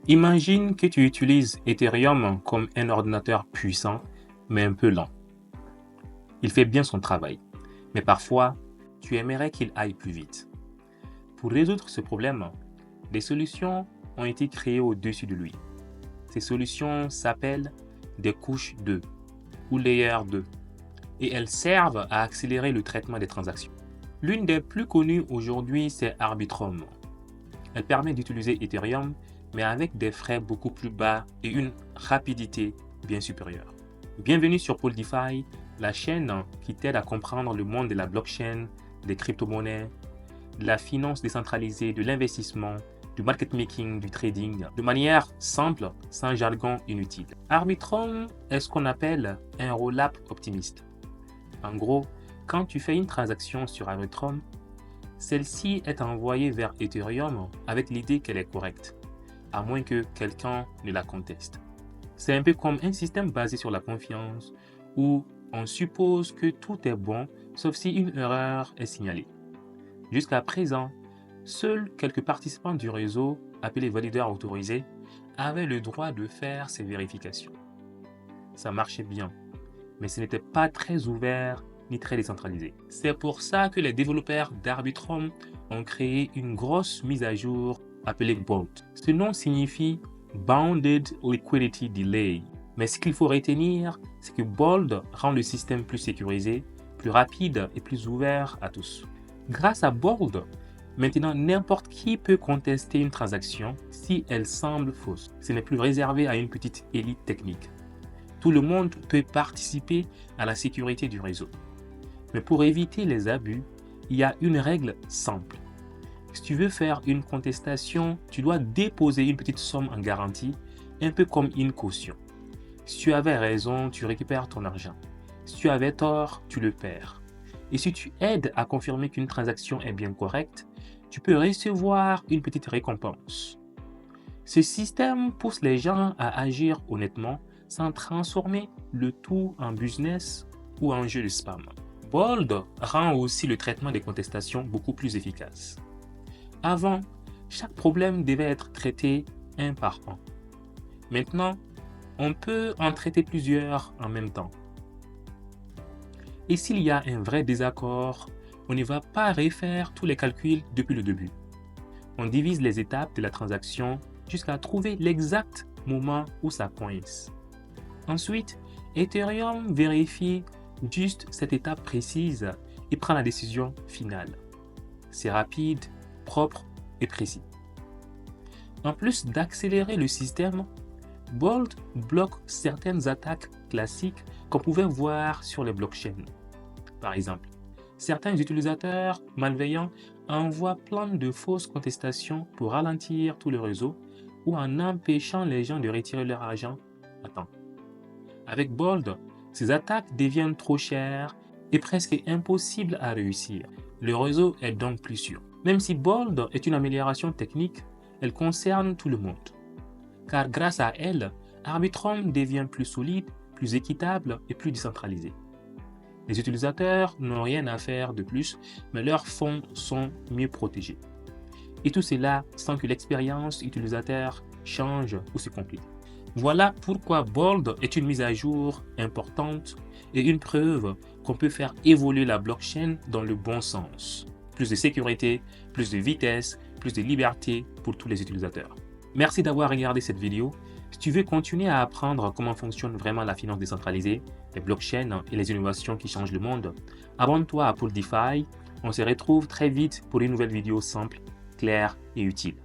Imagine que tu utilises Ethereum comme un ordinateur puissant, mais un peu lent. Il fait bien son travail, mais parfois, tu aimerais qu'il aille plus vite. Pour résoudre ce problème, des solutions ont été créées au-dessus de lui. Ces solutions s'appellent des couches 2 ou Layer 2 et elles servent à accélérer le traitement des transactions. L'une des plus connues aujourd'hui, c'est Arbitrum. Elle permet d'utiliser Ethereum, mais avec des frais beaucoup plus bas et une rapidité bien supérieure. Bienvenue sur PoolDefi, la chaîne qui t'aide à comprendre le monde de la blockchain, des crypto-monnaies, de la finance décentralisée, de l'investissement, du market making, du trading, de manière simple, sans jargon inutile. Arbitrum est ce qu'on appelle un roll-up optimiste. En gros, quand tu fais une transaction sur Arbitrum, celle-ci est envoyée vers Ethereum avec l'idée qu'elle est correcte, à moins que quelqu'un ne la conteste. C'est un peu comme un système basé sur la confiance, où on suppose que tout est bon, sauf si une erreur est signalée. Jusqu'à présent, seuls quelques participants du réseau, appelés valideurs autorisés, avaient le droit de faire ces vérifications. Ça marchait bien, mais ce n'était pas très ouvert ni très décentralisé. C'est pour ça que les développeurs d'Arbitrum ont créé une grosse mise à jour appelée Bolt. Ce nom signifie Bounded Liquidity Delay. Mais ce qu'il faut retenir, c'est que Bold rend le système plus sécurisé, plus rapide et plus ouvert à tous. Grâce à Bold, maintenant n'importe qui peut contester une transaction si elle semble fausse. Ce n'est plus réservé à une petite élite technique. Tout le monde peut participer à la sécurité du réseau. Mais pour éviter les abus, il y a une règle simple. Si tu veux faire une contestation, tu dois déposer une petite somme en garantie, un peu comme une caution. Si tu avais raison, tu récupères ton argent. Si tu avais tort, tu le perds. Et si tu aides à confirmer qu'une transaction est bien correcte, tu peux recevoir une petite récompense. Ce système pousse les gens à agir honnêtement sans transformer le tout en business ou en jeu de spam. Bold rend aussi le traitement des contestations beaucoup plus efficace. Avant, chaque problème devait être traité un par un. Maintenant, on peut en traiter plusieurs en même temps. Et s'il y a un vrai désaccord, on ne va pas refaire tous les calculs depuis le début. On divise les étapes de la transaction jusqu'à trouver l'exact moment où ça coince. Ensuite, Ethereum vérifie juste cette étape précise et prend la décision finale. C'est rapide, propre et précis. En plus d'accélérer le système, Bold bloque certaines attaques classiques qu'on pouvait voir sur les blockchains. Par exemple, certains utilisateurs malveillants envoient plein de fausses contestations pour ralentir tout le réseau ou en empêchant les gens de retirer leur argent à temps. Avec Bold, ces attaques deviennent trop chères et presque impossibles à réussir. Le réseau est donc plus sûr. Même si Bold est une amélioration technique, elle concerne tout le monde. Car grâce à elle, Arbitrum devient plus solide, plus équitable et plus décentralisé. Les utilisateurs n'ont rien à faire de plus, mais leurs fonds sont mieux protégés. Et tout cela sans que l'expérience utilisateur change ou se complique. Voilà pourquoi Bold est une mise à jour importante et une preuve qu'on peut faire évoluer la blockchain dans le bon sens. Plus de sécurité, plus de vitesse, plus de liberté pour tous les utilisateurs. Merci d'avoir regardé cette vidéo. Si tu veux continuer à apprendre comment fonctionne vraiment la finance décentralisée, les blockchains et les innovations qui changent le monde, abonne-toi à PoolDefi. On se retrouve très vite pour une nouvelle vidéo simple, claire et utile.